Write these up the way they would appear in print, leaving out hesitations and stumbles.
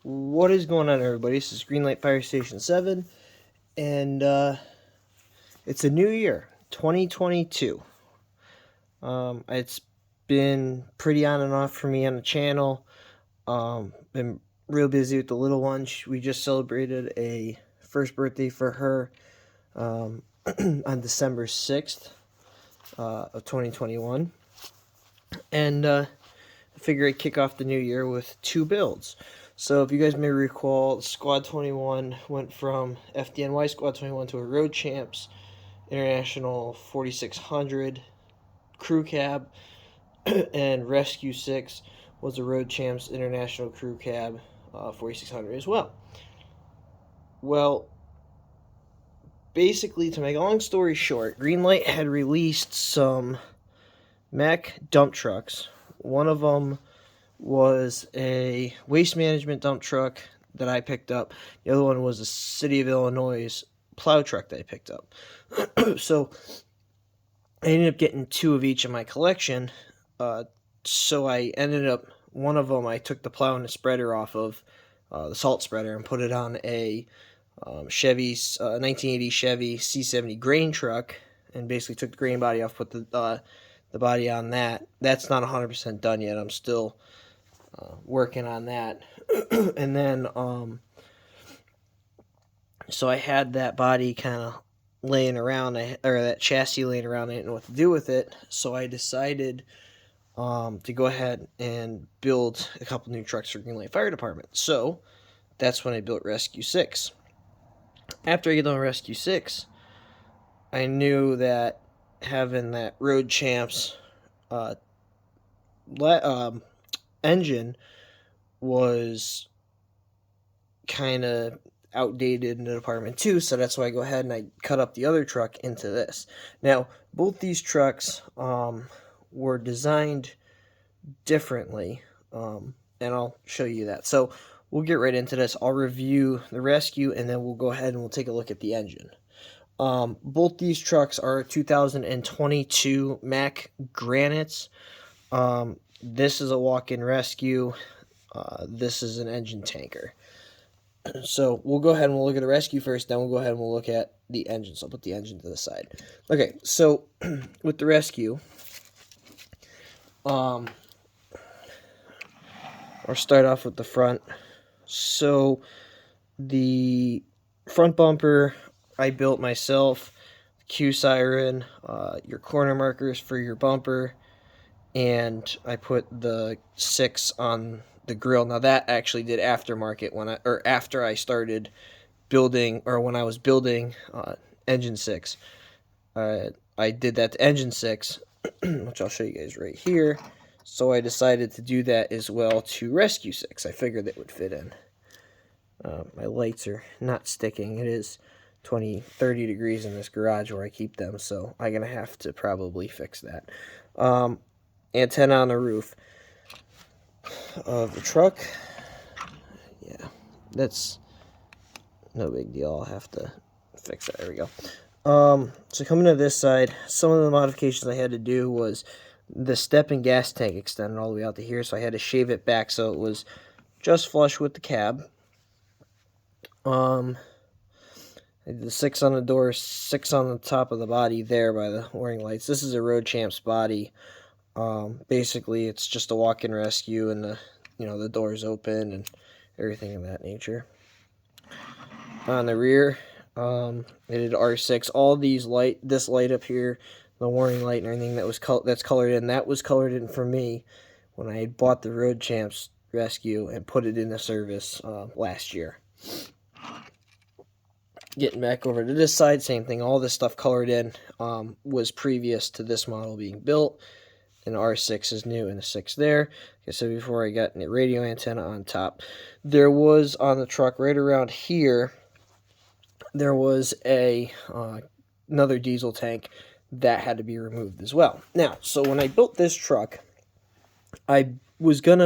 What is going on, everybody? This is Greenlight Fire Station 7, and it's a new year, 2022. It's been pretty on and off for me on the channel. Been real busy with the little one. We just celebrated a first birthday for her on December 6th of 2021. And I figure I'd kick off the new year with two builds. So if you guys may recall, Squad 21 went from FDNY Squad 21 to a Road Champs International 4600 crew cab, and Rescue 6 was a Road Champs International crew cab 4600 as well. Well, basically, to make a long story short, Greenlight had released some Mack dump trucks. One of them was a waste management dump truck that I picked up. The other one was a City of Illinois plow truck that I picked up. So I ended up getting two of each in my collection. So I ended up, one of them I took the plow and the spreader off of, the salt spreader, and put it on a Chevy, 1980 Chevy C70 grain truck, and basically took the grain body off, put the body on that. That's not 100% done yet. I'm still working on that. And then so I had that body kind of laying around, or that chassis laying around. I didn't know what to do with it, so I decided to go ahead and build a couple new trucks for Greenlight Fire Department. So that's when I built Rescue 6. After I get done Rescue 6, I knew that having that Road Champs engine was kind of outdated in the department too, so that's why I go ahead and I cut up the other truck into this. Now, both these trucks were designed differently, and I'll show you that. So we'll get right into this. I'll review the Rescue, and then we'll go ahead and we'll take a look at the engine. Both these trucks are 2022 Mack Granites. This is a walk-in Rescue. This is an engine tanker. So we'll go ahead and we'll look at the Rescue first, then we'll go ahead and we'll look at the engine. So I'll put the engine to the side. Okay, so with the Rescue, I'll start off with the front. So the front bumper I built myself, Q siren, your corner markers for your bumper, and I put the 6 on the grill. Now that actually did aftermarket after I started building, or when I was building engine 6. I did that to engine 6, which I'll show you guys right here. So I decided to do that as well to Rescue 6. I figured that would fit in. My lights are not sticking. It is 20-30 degrees in this garage where I keep them, so I'm gonna have to probably fix that. Antenna on the roof of the truck. Yeah, that's no big deal. I'll have to fix that. There we go. So coming to this side, some of the modifications I had to do was the step and gas tank extended all the way out to here, so I had to shave it back so it was just flush with the cab. I did the 6 on the door, 6 on the top of the body there by the warning lights. This is a Road Champs body. Basically, it's just a walk-in Rescue, and the doors open and everything of that nature. On the rear, I did R6. All these this light up here, the warning light and everything that's colored in, that was colored in for me when I had bought the Road Champs Rescue and put it into service last year. Getting back over to this side, same thing. All this stuff colored in was previous to this model being built. And the R6 is new, and the 6 there. Like I said before, I got a radio antenna on top. There was, on the truck right around here, there was another diesel tank that had to be removed as well. Now, so when I built this truck, I was going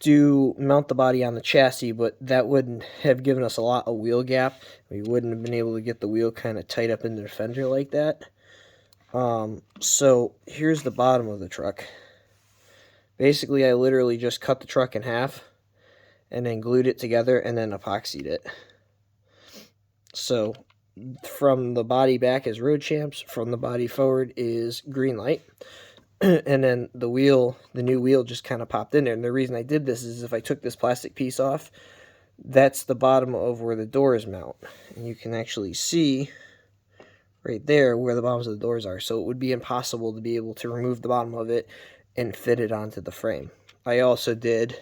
to mount the body on the chassis, but that wouldn't have given us a lot of wheel gap. We wouldn't have been able to get the wheel kind of tight up into the fender like that. So here's the bottom of the truck. Basically, I literally just cut the truck in half, and then glued it together and then epoxied it. So from the body back is Road Champs, from the body forward is Greenlight. And then the new wheel just kind of popped in there. And the reason I did this is if I took this plastic piece off, that's the bottom of where the doors mount. And you can actually see right there where the bottoms of the doors are. So it would be impossible to be able to remove the bottom of it and fit it onto the frame. I also did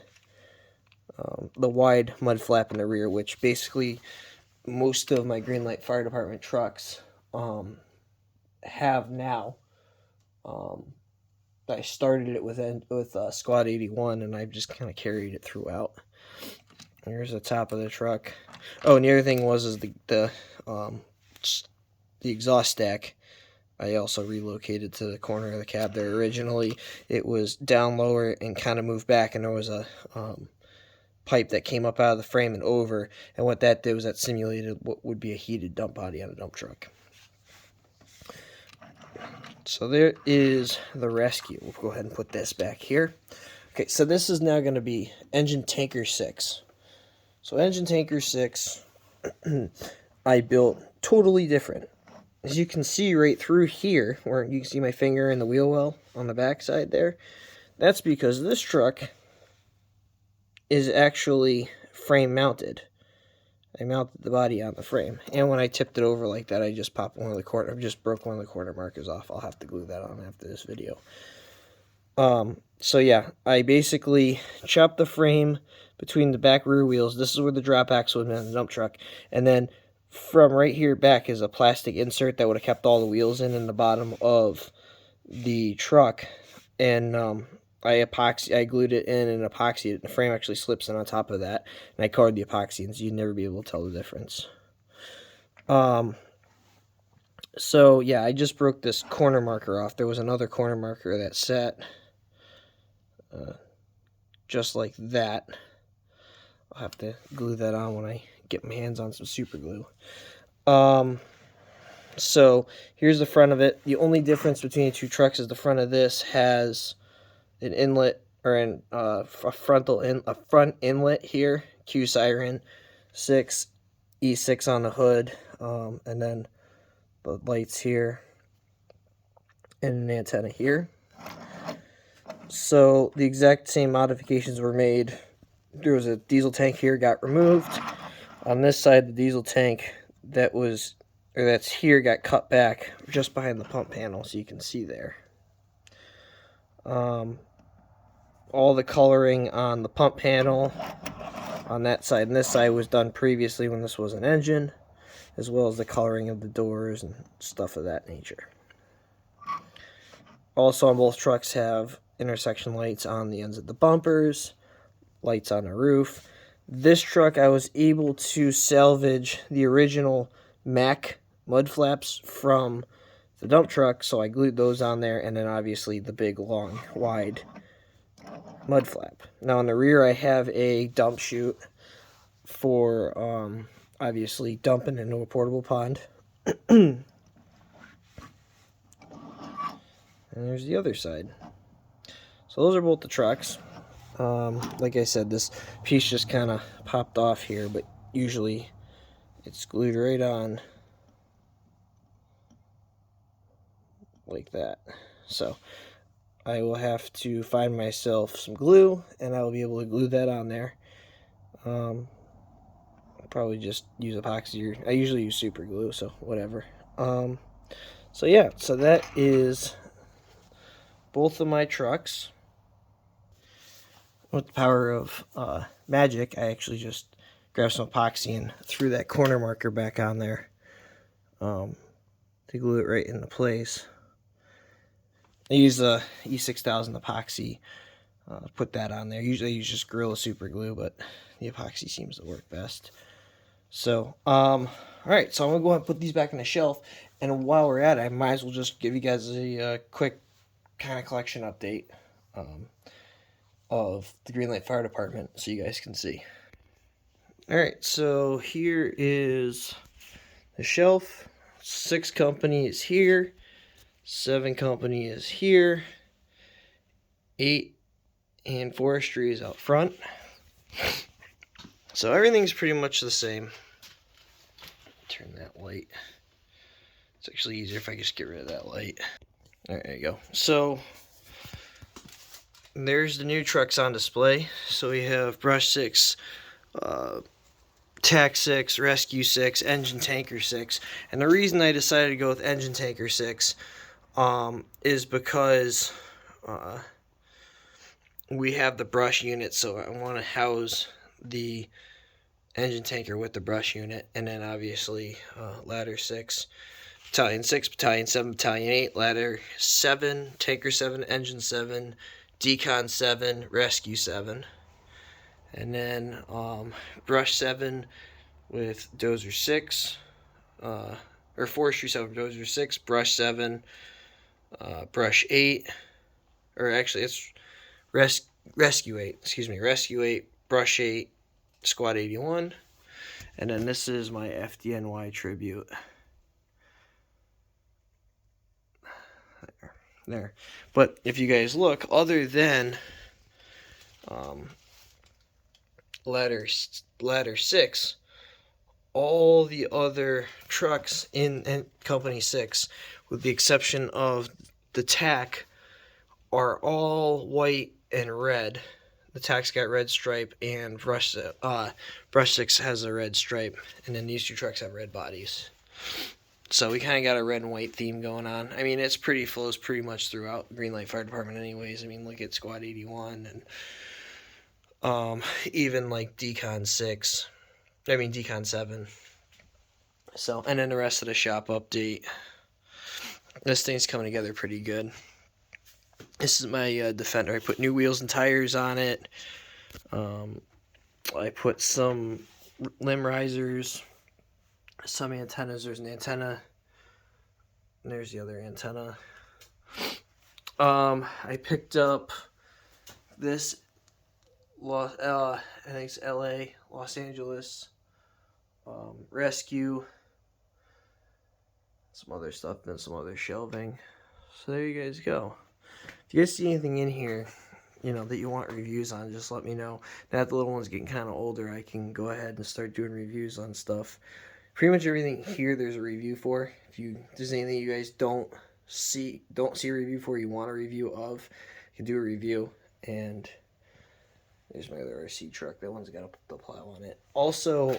the wide mud flap in the rear, which basically most of my Greenlight Fire Department trucks have now. I started it with Squad 81, and I've just kind of carried it throughout. Here's the top of the truck. Oh, and the other thing was the exhaust stack. I also relocated to the corner of the cab there. Originally, it was down lower and kind of moved back, and there was a pipe that came up out of the frame and over. And what that did was that simulated what would be a heated dump body on a dump truck. So there is the rescue. We'll go ahead and put this back here. Okay, so this is now going to be engine tanker 6. So engine tanker 6, I built totally different. As you can see right through here, where you can see my finger in the wheel well on the back side there, that's because this truck is actually frame mounted. I mounted the body on the frame, and when I tipped it over like that, I just broke one of the corner markers off. I'll have to glue that on after this video. So yeah, I basically chopped the frame between the back rear wheels. This is where the drop axle would be on the dump truck, and then from right here back is a plastic insert that would have kept all the wheels in the bottom of the truck, and I glued it in and epoxied it. The frame actually slips in on top of that, and I covered the epoxy, and so you'd never be able to tell the difference. So yeah, I just broke this corner marker off. There was another corner marker that sat just like that. I'll have to glue that on when I get my hands on some super glue. So here's the front of it. The only difference between the two trucks is the front of this has an inlet, or a front inlet here, Q siren 6, E6 on the hood, and then the lights here and an antenna here. So the exact same modifications were made. There was a diesel tank here, got removed. On this side, the diesel tank that's here got cut back just behind the pump panel, so you can see there. All the coloring on the pump panel on that side and this side was done previously when this was an engine, as well as the coloring of the doors and stuff of that nature. Also on both trucks have intersection lights on the ends of the bumpers, lights on the roof. This truck I was able to salvage the original Mac mud flaps from the dump truck, so I glued those on there, and then obviously the big long wide mud flap. Now on the rear I have a dump chute for obviously dumping into a portable pond. And there's the other side. So those are both the trucks. Like I said, this piece just kind of popped off here, but usually it's glued right on like that. So I will have to find myself some glue, and I will be able to glue that on there. I'll probably just use epoxy, or I usually use super glue, so whatever. So yeah, so that is both of my trucks. With the power of magic, I actually just grabbed some epoxy and threw that corner marker back on there to glue it right into place. I use the E6000 epoxy, put that on there. Usually I use just Gorilla Super Glue, but the epoxy seems to work best. So, alright, so I'm going to go ahead and put these back on the shelf, and while we're at it, I might as well just give you guys a quick kind of collection update of the Greenlight Fire Department so you guys can see. Alright, so here is the shelf. 6 company is here. 7 company is here. 8 and forestry is out front. So everything's pretty much the same. Turn that light. It's actually easier if I just get rid of that light. There you go. So there's the new trucks on display. So we have Brush 6, Tac 6, Rescue 6, Engine Tanker 6. And the reason I decided to go with Engine Tanker 6 is because we have the brush unit, so I want to house the engine tanker with the brush unit, and then obviously ladder 6, battalion 6, battalion 7, battalion 8, ladder 7, tanker 7, engine 7, decon 7, rescue 7, and then brush 7 with dozer 6, or forestry 7 dozer 6, brush 7, brush 8, or actually it's rescue 8, rescue 8, brush 8, squad 81, and then this is my FDNY tribute. There. But if you guys look, other than ladder 6, all the other trucks in Company 6, with the exception of the TAC, are all white and red. The TAC's got red stripe, and Brush 6 has a red stripe, and then these two trucks have red bodies. So we kind of got a red and white theme going on. I mean, it's flows pretty much throughout Greenlight Fire Department anyways. I mean, look at Squad 81 and even like Decon 7. So, and then the rest of the shop update. This thing's coming together pretty good. This is my Defender. I put new wheels and tires on it. I put some limb risers, some antennas. There's an antenna. And there's the other antenna. I picked up this, I think it's LA, Los Angeles, rescue, some other stuff, and some other shelving. So there you guys go. If you guys see anything in here, that you want reviews on, just let me know. Now that the little one's getting kind of older, I can go ahead and start doing reviews on stuff. Pretty much everything here there's a review for. If there's anything you guys don't see a review for, you want a review of, you can do a review. And there's my other RC truck. That one's got the plow on it. Also,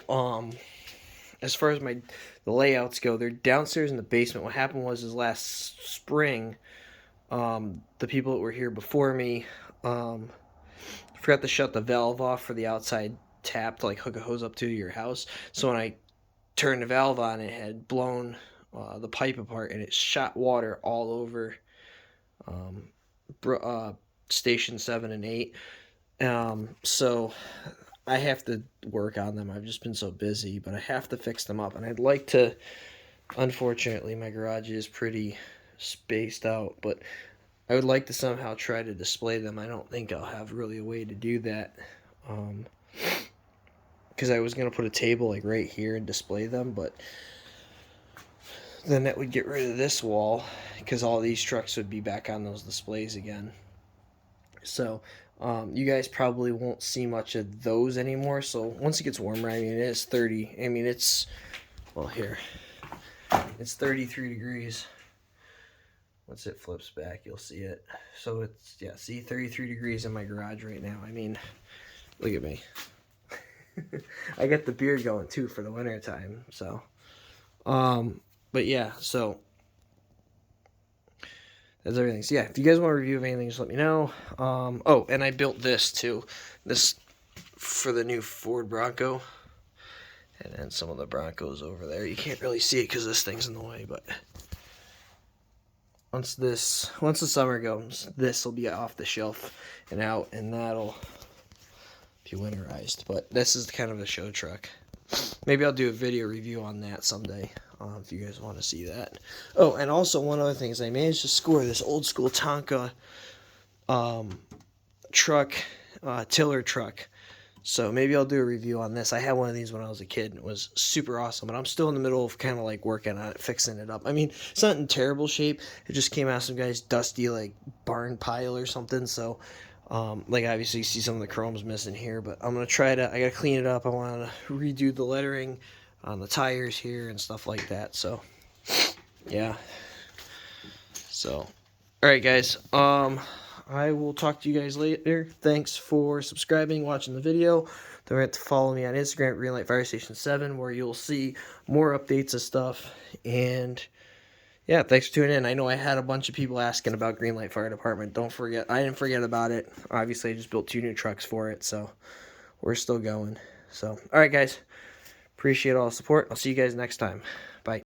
as far as the layouts go, they're downstairs in the basement. What happened was last spring, the people that were here before me forgot to shut the valve off for the outside tap to like hook a hose up to your house. So when I turned the valve on, it had blown the pipe apart, and it shot water all over station 7 and 8. So I have to work on them. I've just been so busy, but I have to fix them up, and I'd like to. Unfortunately, my garage is pretty spaced out, but I would like to somehow try to display them. I don't think I'll have really a way to do that, because I was going to put a table like right here and display them, but then that would get rid of this wall, because all these trucks would be back on those displays again. So you guys probably won't see much of those anymore. So once it gets warmer, I mean, it is 30. I mean, it's, well, here, it's 33 degrees. Once it flips back, you'll see it. So it's, yeah, see, 33 degrees in my garage right now. I mean, look at me. I got the beard going too for the winter time. So, but yeah, so that's everything. So yeah, if you guys want a review of anything, just let me know. Oh, and I built this too. This for the new Ford Bronco. And then some of the Broncos over there. You can't really see it because this thing's in the way, but once the summer goes, this will be off the shelf and out, and that'll be winterized. But this is kind of a show truck. Maybe I'll do a video review on that someday, if you guys want to see that. Oh, and also one other thing is I managed to score this old school Tonka truck, tiller truck. So maybe I'll do a review on this. I had one of these when I was a kid, and it was super awesome. But I'm still in the middle of kind of like working on it, fixing it up. I mean, it's not in terrible shape. It just came out of some guy's dusty like barn pile or something. So Like obviously you see some of the chrome's missing here, but I'm gonna try to. I gotta clean it up. I want to redo the lettering on the tires here and stuff like that. So yeah. So all right, guys. I will talk to you guys later. Thanks for subscribing, watching the video. Don't forget to follow me on Instagram, Greenlight Fire Station 7, where you'll see more updates of stuff. And yeah, thanks for tuning in. I know I had a bunch of people asking about Greenlight Fire Department. Don't forget, I didn't forget about it. Obviously, I just built 2 new trucks for it, so we're still going. So, all right, guys. Appreciate all the support. I'll see you guys next time.